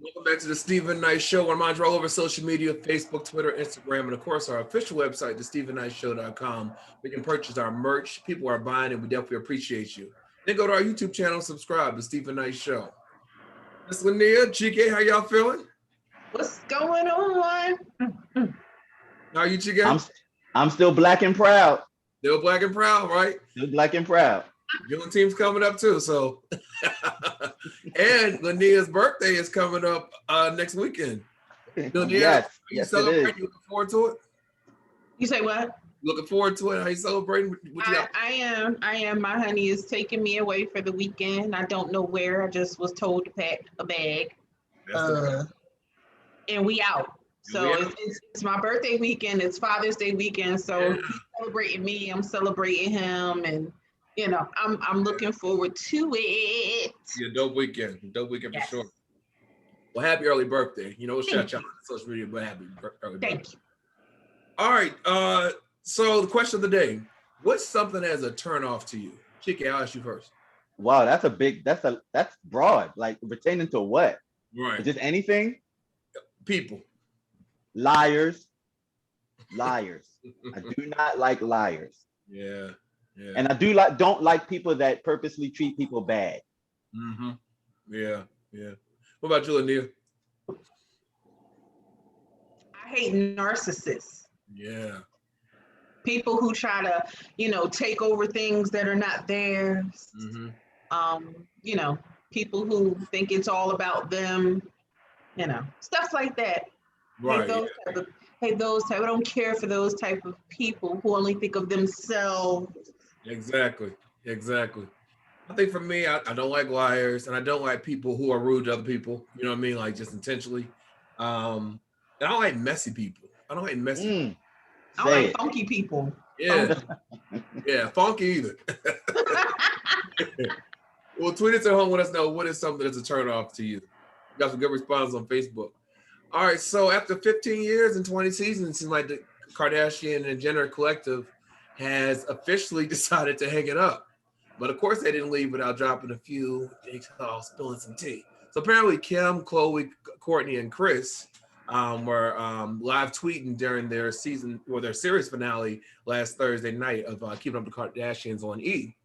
Welcome back to the Stephen Knight Show. I'm Andre all over social media, Facebook, Twitter, Instagram, and of course our official website, thestephennightshow.com. We can purchase our merch. People are buying and we definitely appreciate you. Then go to our YouTube channel, subscribe, The Stephen Knight Show. Miss Linnea, Chike, how y'all feeling? What's going on? How are you, Chike? I'm still black and proud. Still black and proud, right? Still black and proud. Team's coming up too, so. And Linnea's birthday is coming up next weekend. Linnea, Yes, are you yes, celebrating? it is. You looking forward to it? You say what? Looking forward to it? How you celebrating? What you got? I am. My honey is taking me away for the weekend. I don't know where. I just was told to pack a bag. And we out. So it's my birthday weekend. It's Father's Day weekend. So he's celebrating me. I'm celebrating him, and I'm looking forward to it. Yeah, dope weekend. Yes. For sure. Well, happy early birthday. We'll shout Thank you out on social media, but happy early birthday. Thank you. All right. So the question of the day: what's something as a turn off to you? Chike, I'll ask you first. Wow, that's broad. Like pertaining to what? Right. Just anything? People. Liars. I do not like liars. Yeah. And I don't like people that purposely treat people bad. Mm-hmm. Yeah. What about you, Linnea? I hate narcissists. Yeah. People who try to, take over things that are not theirs. Mm-hmm. People who think it's all about them, stuff like that. Right. I don't care for those type of people who only think of themselves. Exactly. I think for me, I don't like liars, and I don't like people who are rude to other people. You know what I mean? Like just intentionally. And I don't like messy people. I don't like funky people. Yeah. Yeah, funky either. Well, tweet us at home. Let us know what is something that's a turn off to you. We got some good responses on Facebook. All right, so after 15 years and 20 seasons, it seems like the Kardashian and Jenner collective has officially decided to hang it up. But of course, they didn't leave without dropping a few, spilling some tea. So apparently, Kim, Khloe, Kourtney, and Kris were live tweeting during their series finale last Thursday night of Keeping Up the Kardashians on E!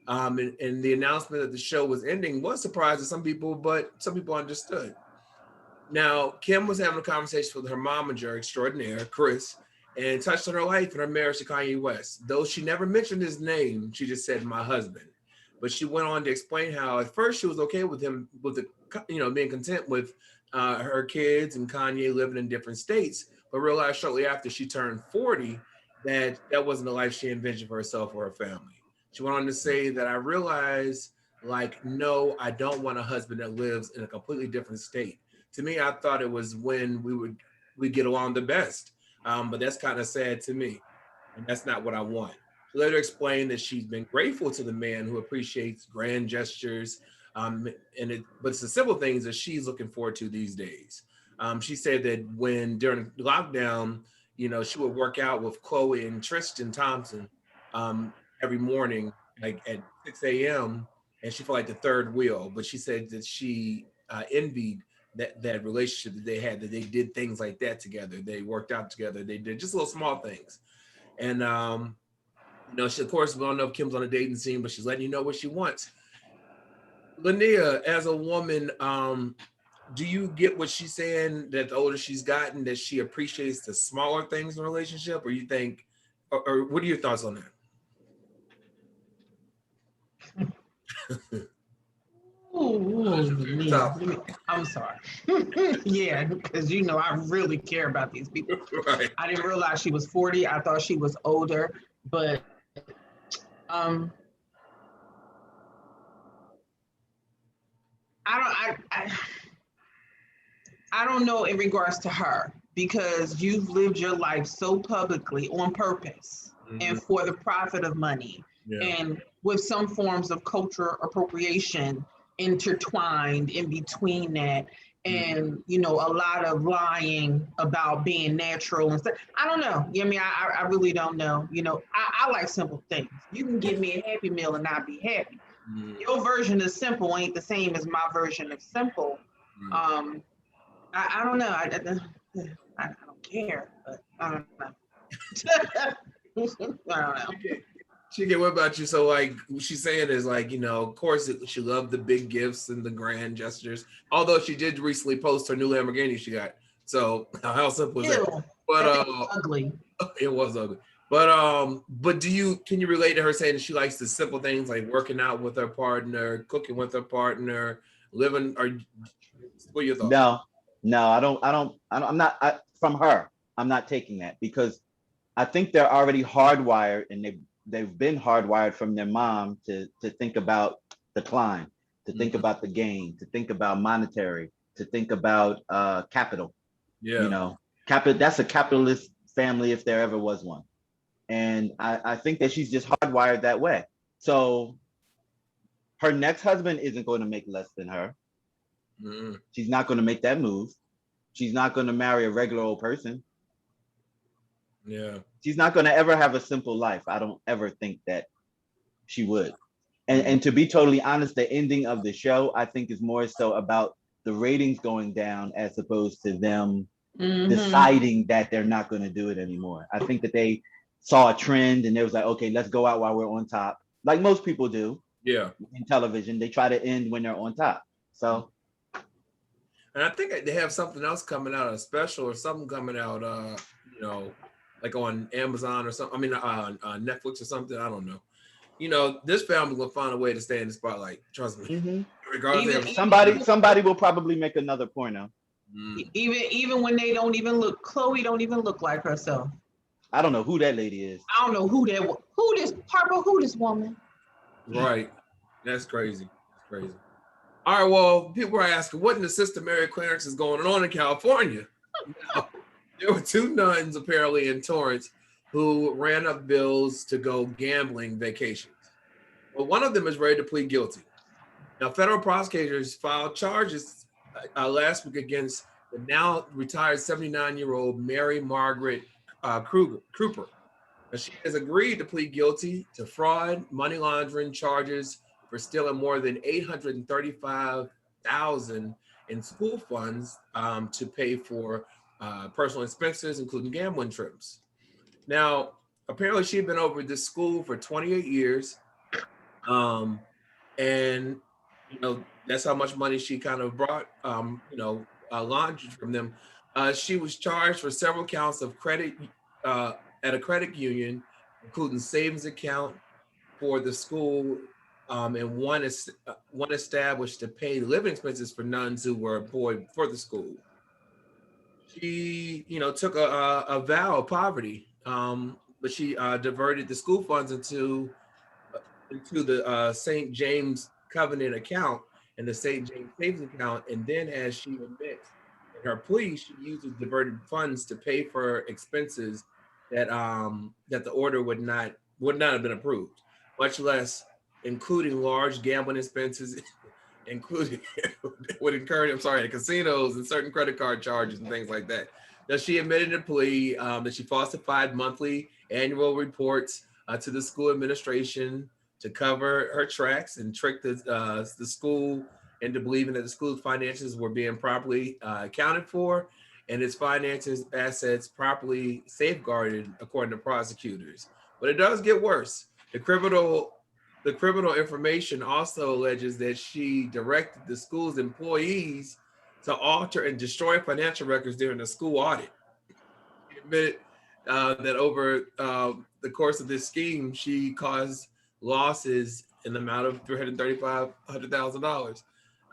And the announcement that the show was ending was a surprise to some people, but some people understood. Now, Kim was having a conversation with her momager extraordinaire, Kris, and touched on her life and her marriage to Kanye West. Though she never mentioned his name, she just said, "my husband." But she went on to explain how at first she was okay with him, being content with her kids and Kanye living in different states, but realized shortly after she turned 40 that wasn't the life she envisioned for herself or her family. She went on to say that I realized, no, I don't want a husband that lives in a completely different state. To me, I thought it was when we get along the best. But that's kind of sad to me. And that's not what I want. She later explained that she's been grateful to the man who appreciates grand gestures. But it's the simple things that she's looking forward to these days. She said that during lockdown, she would work out with Khloe and Tristan Thompson every morning, like at 6 a.m. And she felt like the third wheel. But she said that she envied that relationship that they had, that they did things like that together. They worked out together. They did just little small things. And, she, of course, we don't know if Kim's on a dating scene, but she's letting you know what she wants. Linnea, as a woman, do you get what she's saying, that the older she's gotten, that she appreciates the smaller things in a relationship? Or you think, or what are your thoughts on that? I'm sorry. Yeah, because I really care about these people. Right. I didn't realize she was 40. I thought she was older, but I don't know in regards to her, because you've lived your life so publicly on purpose and for the profit of money, and with some forms of culture appropriation intertwined in between that, and a lot of lying about being natural and stuff. I don't know. I really don't know. I like simple things. You can give me a Happy Meal and I'll be happy. Your version of simple ain't the same as my version of simple. I don't know. I don't care, but I don't know. I don't know. Chicken, what about you? So, like, what she's saying is like, of course, she loved the big gifts and the grand gestures. Although she did recently post her new Lamborghini she got. So, how simple is that? Ew, But that thing was ugly. it was ugly. But can you relate to her saying that she likes the simple things like working out with her partner, cooking with her partner, living? Or what are your thoughts? No, no, I'm not, from her, I'm not taking that because I think they're already hardwired and they've been hardwired from their mom to think about decline, to think Mhm. about the gain, to think about monetary, to think about capital. You Yeah. know, capital, that's a capitalist family if there ever was one. And I think that she's just hardwired that way. So her next husband isn't going to make less than her. Mhm. She's not going to make that move. She's not going to marry a regular old person. Yeah. She's not going to ever have a simple life. I don't ever think that she would. Mhm. And to be totally honest, the ending of the show, I think, is more so about the ratings going down as opposed to them Mm-hmm. deciding that they're not going to do it anymore. I think that they saw a trend and they was like, okay, let's go out while we're on top. Like most people do Yeah. in television, they try to end when they're on top. So And I think they have something else coming out, a special or something coming out, like on Amazon or something. I mean, Netflix or something. I don't know. This family will find a way to stay in the spotlight. Trust me. mhm. Regardless, they Even have. Somebody will probably make another porno. Mm, even when they don't even look, Khloe don't even look like herself. I don't know who that lady is. I don't know who this Harper, who this woman. right. That's crazy. That's crazy. All right. Well, people are asking, what in the system Mary clearance is going on in California? Now, there were two nuns apparently in Torrance who ran up bills to go gambling vacations. Well, one of them is ready to plead guilty. Now, federal prosecutors filed charges last week against the now retired 79-year-old Mary Margaret Cooper. Now, she has agreed to plead guilty to fraud, money laundering charges for stealing more than 835,000 in school funds to pay for personal expenses, including gambling trips. Now, apparently, she had been over this school for 28 years. Um, and that's how much money she kind of brought laundered from them. She was charged for several counts of credit at a credit union, including savings account for the school, and one established to pay living expenses for nuns who were employed for the school. She took a vow of poverty, but she diverted the school funds into the St. James Covenant account and the St. James savings account. And then, as she admits in her plea, she uses diverted funds to pay for expenses that the order would not have been approved, much less including large gambling expenses, including would incur, I'm sorry, the casinos and certain credit card charges and things like that. Now, she admitted in a plea that she falsified monthly annual reports to the school administration to cover her tracks and trick the school into believing that the school's finances were being properly accounted for and its finances assets properly safeguarded, according to prosecutors. But it does get worse. The criminal information also alleges that she directed the school's employees to alter and destroy financial records during the school audit. She admitted that over the course of this scheme, she caused losses in the amount of $335,000.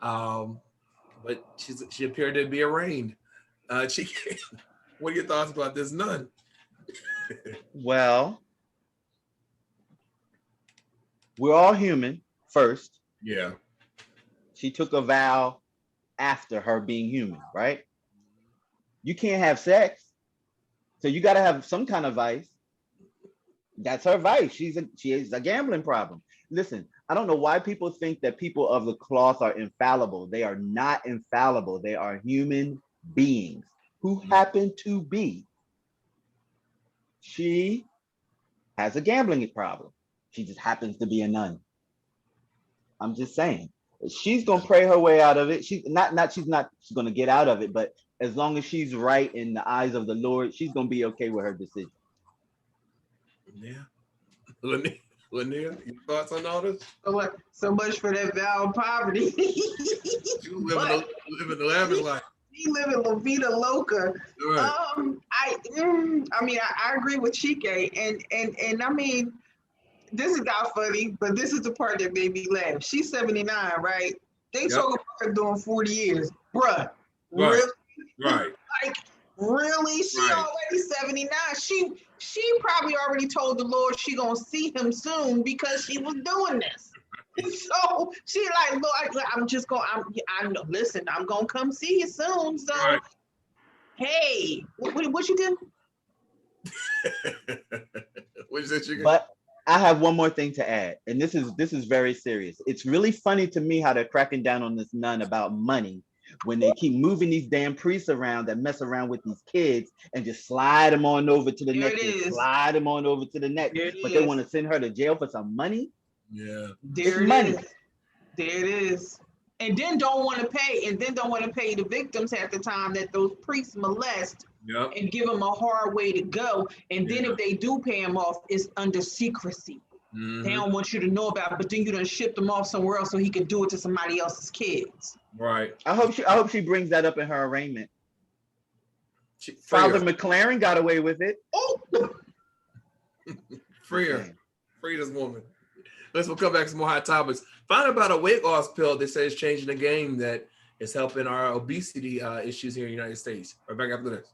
Um, but she appeared to be arraigned. She, what are your thoughts about this nun? Well, we're all human first. Yeah. She took a vow after her being human, right? You can't have sex. So you got to have some kind of vice. That's her vice. She is a gambling problem. Listen, I don't know why people think that people of the cloth are infallible. They are not infallible. They are human beings who happen to be. She has a gambling problem. She just happens to be a nun. I'm just saying. she's gonna pray her way out of it. She's not gonna get out of it, but as long as she's right in the eyes of the Lord, she's gonna be okay with her decision. Yeah. Lanier, your thoughts on all this? So much for that vow of poverty. You living the lavish life. He living La Vida Loca. Right. I agree with Chike, and I mean, this is not funny, but this is the part that made me laugh. She's 79, right? They talk about her doing 40 years, bruh. Right. Really? Right. Like, really? She already 79. She probably already told the Lord she gonna see him soon because she was doing this. So she like, Lord, listen, I'm gonna come see you soon. So hey, what you did? What is it? But I have one more thing to add, and this is very serious. It's really funny to me how they're cracking down on this nun about money when they keep moving these damn priests around that mess around with these kids and just slide them on over to the next, slide them on over to the next. But they want to send her to jail for some money. Yeah, there it is. And then don't want to pay, the victims at the time that those priests molest and give them a hard way to go. And then if they do pay them off, it's under secrecy. Mm-hmm. They don't want you to know about it, but then you done ship them off somewhere else so he can do it to somebody else's kids. Right. I hope she brings that up in her arraignment. Father McLaren got away with it. Oh, free this woman. We'll come back to some more hot topics. Find out about a weight loss pill they say is changing the game that is helping our obesity issues here in the United States. Right back after this.